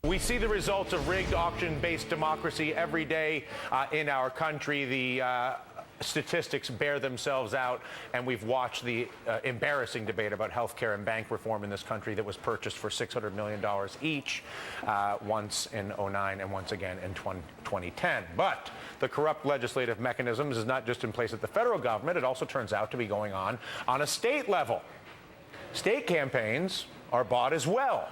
We see the results of rigged auction-based democracy every day in our country. The statistics bear themselves out, and we've watched the embarrassing debate about health care and bank reform in this country that was purchased for $600 million each, once in 2009 and once again in 2010. But the corrupt legislative mechanisms is not just in place at the federal government. It also turns out to be going on a state level. State campaigns are bought as well.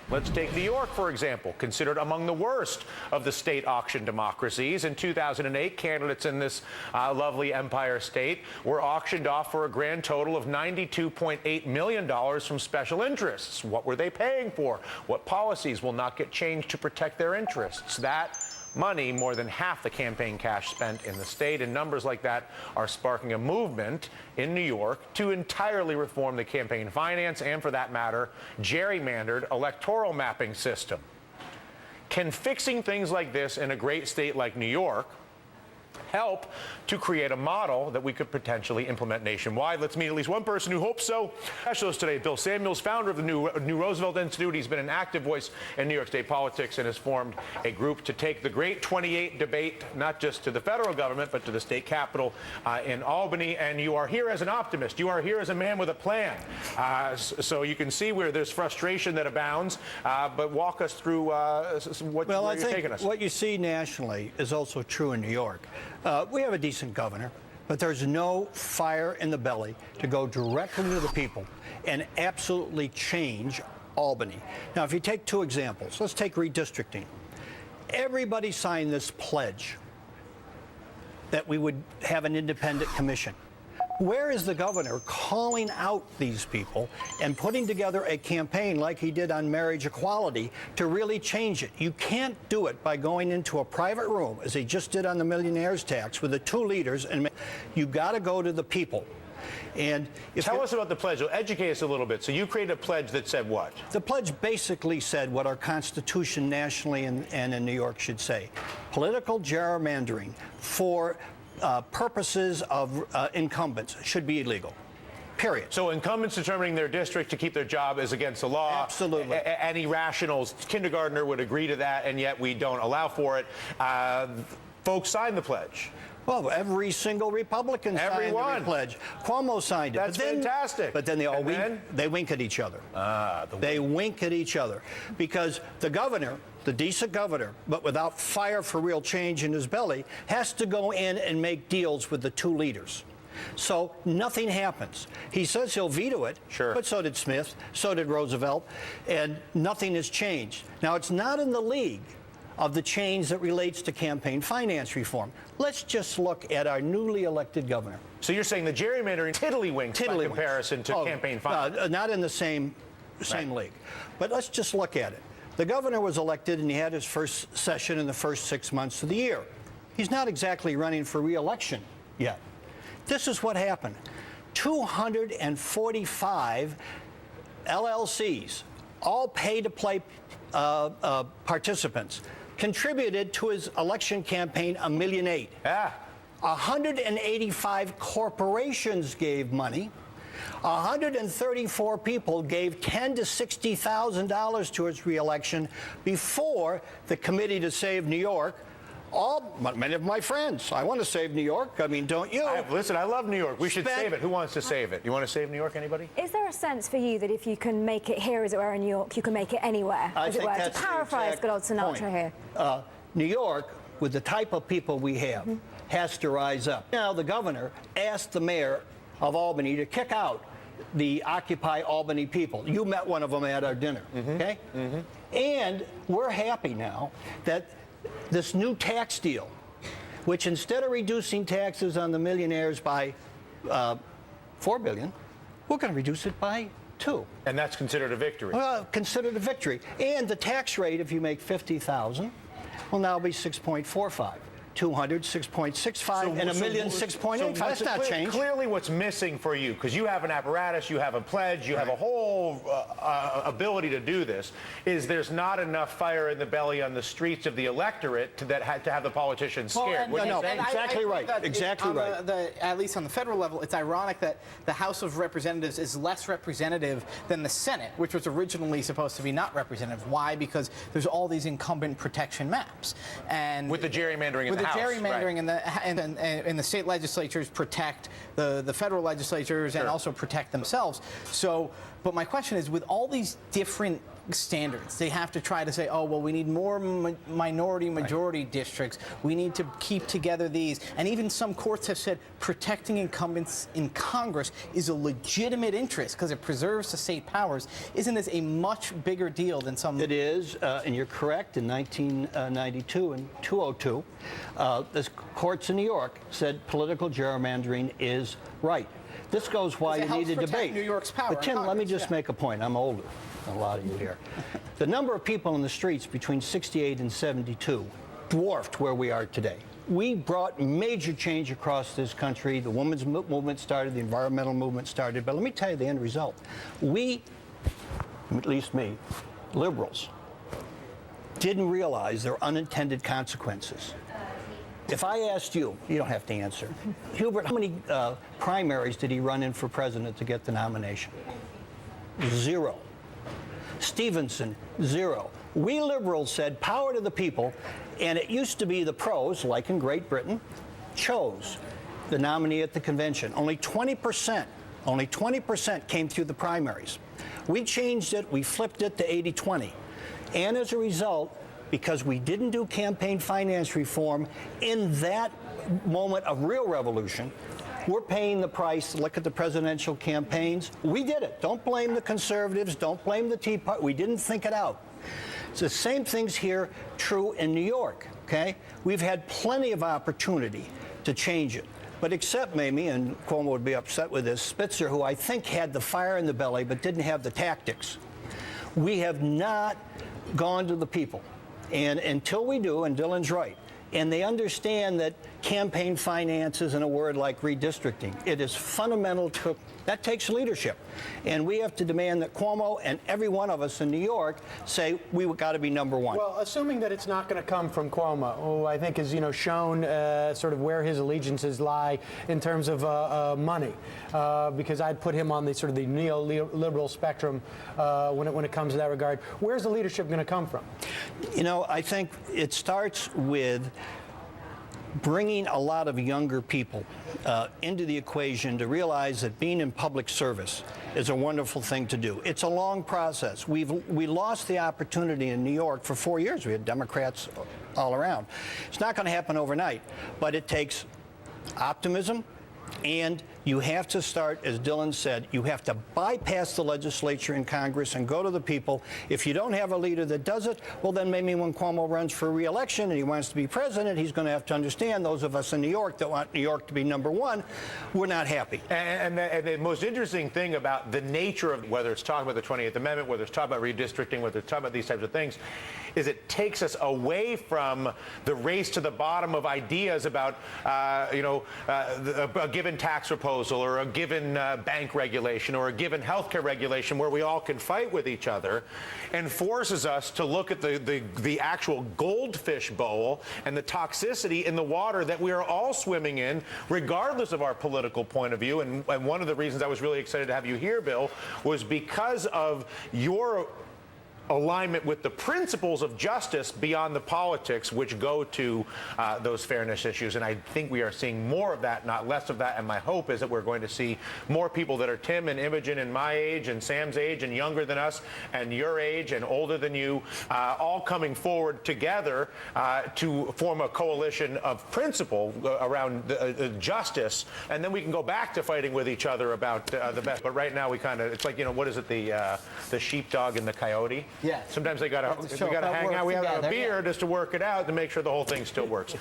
Let's take New York, for example, considered among the worst of the state auction democracies. In 2008, candidates in this lovely Empire State were auctioned off for a grand total of $92.8 million from special interests. What were they paying for? What policies will not get changed to protect their interests? That money, more than half the campaign cash spent in the state, and numbers like that are sparking a movement in New York to entirely reform the campaign finance and, for that matter, gerrymandered electoral mapping system. Can fixing things like this in a great state like New York help to create a model that we could potentially implement nationwide? Let's meet at least one person who hopes so. Specialist today, Bill Samuels, founder of the New Roosevelt Institute. He's been an active voice in New York State politics and has formed a group to take the Great 28 debate not just to the federal government, but to the state capitol in Albany. And you are here as an optimist. You are here as a man with a plan. So you can see where there's frustration that abounds. But walk us through where you're taking us. What you see nationally is also true in New York. We have a decent governor, but there's no fire in the belly to go directly to the people and absolutely change Albany. Now, if you take two examples, let's take redistricting. Everybody signed this pledge that we would have an independent commission. Where is the governor calling out these people and putting together a campaign like he did on marriage equality to really change it? You can't do it by going into a private room, as he just did on the millionaire's tax, with the two leaders, and you got to go to the people. And tell us about the pledge. Educate us a little bit. So you created a pledge that said what? The pledge basically said what our Constitution nationally and in New York should say. Political gerrymandering for purposes of incumbents should be illegal. Period. So incumbents determining their district to keep their job is against the law. Absolutely. Any rational kindergartner would agree to that, and yet we don't allow for it. Folks signed the pledge. Well, every single Republican signed the pledge. Cuomo signed it. That's fantastic. But then they all wink at each other. They wink at each other because the governor, the decent governor, but without fire for real change in his belly, has to go in and make deals with the two leaders. So nothing happens. He says he'll veto it, sure, but so did Smith, so did Roosevelt, and nothing has changed. Now, it's not in the league of the change that relates to campaign finance reform. Let's just look at our newly elected governor. So you're saying the gerrymandering tiddlywinks by comparison to campaign finance? Not in the same league. But let's just look at it. The governor was elected, and he had his first session in the first 6 months of the year. He's not exactly running for re-election yet. This is what happened. 245 LLCs, all pay-to-play participants, contributed to his election campaign $1.8 million. 185 corporations gave money. 134 people gave $10,000 to $60,000 to his reelection before the Committee to Save New York. Many of my friends. I want to save New York. I mean, don't you? Listen, I love New York. We should save it. Who wants to save it? You want to save New York? Anybody? Is there a sense for you that if you can make it here, as it were, in New York, you can make it anywhere, as it were? To paraphrase good old Sinatra here. New York, with the type of people we have, has to rise up. Now, the governor asked the mayor of Albany to kick out the Occupy Albany people. You met one of them at our dinner, okay? And we're happy now that this new tax deal, which instead of reducing taxes on the millionaires by $4 billion, we're going to reduce it by $2 billion. And that's considered a victory. Well, considered a victory. And the tax rate, if you make $50,000, will now be 6.45. 200, 6.65, and a million 6.8. That's not change. Clearly what's missing for you, because you have an apparatus, you have a pledge, you have a whole ability to do this, is there's not enough fire in the belly on the streets of the electorate to have the politicians scared. No, exactly right. Exactly right. At least on the federal level, it's ironic that the House of Representatives is less representative than the Senate, which was originally supposed to be not representative. Why? Because there's all these incumbent protection maps, and with the gerrymandering in the House, gerrymandering right. and the state legislatures protect the federal legislatures and also protect themselves. So, but my question is, with all these different standards, they have to try to say, oh, well, we need more minority majority districts. We need to keep together these. And even some courts have said protecting incumbents in Congress is a legitimate interest because it preserves the state powers. Isn't this a much bigger deal than some? It is, and you're correct. In 1992 and 202, the courts in New York said political gerrymandering is right. This goes why you need a debate. New York's power. But Tim, let me just make a point. I'm older than a lot of you here. The number of people in the streets between 68 and 72 dwarfed where we are today. We brought major change across this country. The women's movement started, the environmental movement started. But let me tell you the end result. We, at least me, liberals, didn't realize there were unintended consequences. If I asked you, you don't have to answer, Hubert, how many primaries did he run in for president to get the nomination? 0. Stevenson, 0. We liberals said power to the people, and it used to be the pros, like in Great Britain, chose the nominee at the convention. Only 20% came through the primaries. We changed it, we flipped it to 80-20. And as a result, because we didn't do campaign finance reform in that moment of real revolution, we're paying the price. Look at the presidential campaigns. We did it. Don't blame the conservatives. Don't blame the Tea Party. We didn't think it out. It's the same things here true in New York, okay? We've had plenty of opportunity to change it. But except Mamie, and Cuomo would be upset with this, Spitzer, who I think had the fire in the belly but didn't have the tactics, we have not gone to the people. And until we do, and Dylan's right, and they understand that campaign finance isn't a word like redistricting. It is fundamental to, that takes leadership. And we have to demand that Cuomo and every one of us in New York say we've got to be number one. Well, assuming that it's not going to come from Cuomo, who I think has, shown sort of where his allegiances lie in terms of money, because I'd put him on the sort of the neoliberal spectrum when it comes to that regard. Where's the leadership going to come from? I think it starts with bringing a lot of younger people into the equation to realize that being in public service is a wonderful thing to do. It's a long process. We lost the opportunity in New York for 4 years. We had Democrats all around. It's not going to happen overnight, but it takes optimism, and you have to start, as Dylan said, you have to bypass the legislature and Congress and go to the people. If you don't have a leader that does it, well, then maybe when Cuomo runs for re-election and he wants to be president, he's going to have to understand those of us in New York that want New York to be number one, we're not happy. And the most interesting thing about the nature of whether it's talking about the 28th Amendment, whether it's talking about redistricting, whether it's talking about these types of things, is it takes us away from the race to the bottom of ideas about, a given tax proposal or a given bank regulation or a given healthcare regulation where we all can fight with each other, and forces us to look at the actual goldfish bowl and the toxicity in the water that we are all swimming in, regardless of our political point of view. And one of the reasons I was really excited to have you here, Bill, was because of your alignment with the principles of justice beyond the politics, which go to those fairness issues. And I think we are seeing more of that, not less of that. And my hope is that we're going to see more people that are Tim and Imogen and my age and Sam's age and younger than us and your age and older than you, all coming forward together to form a coalition of principle around justice. And then we can go back to fighting with each other about the best. But right now we kind of, it's like, what is it, the sheepdog and the coyote? Yeah. Sometimes we gotta hang out. We have a beer just to work it out to make sure the whole thing still works.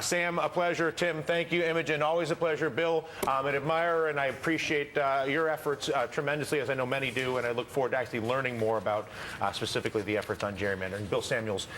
Sam, a pleasure. Tim, thank you. Imogen, always a pleasure. Bill, an admirer, and I appreciate your efforts tremendously, as I know many do, and I look forward to actually learning more about specifically the efforts on gerrymandering. Bill Samuels.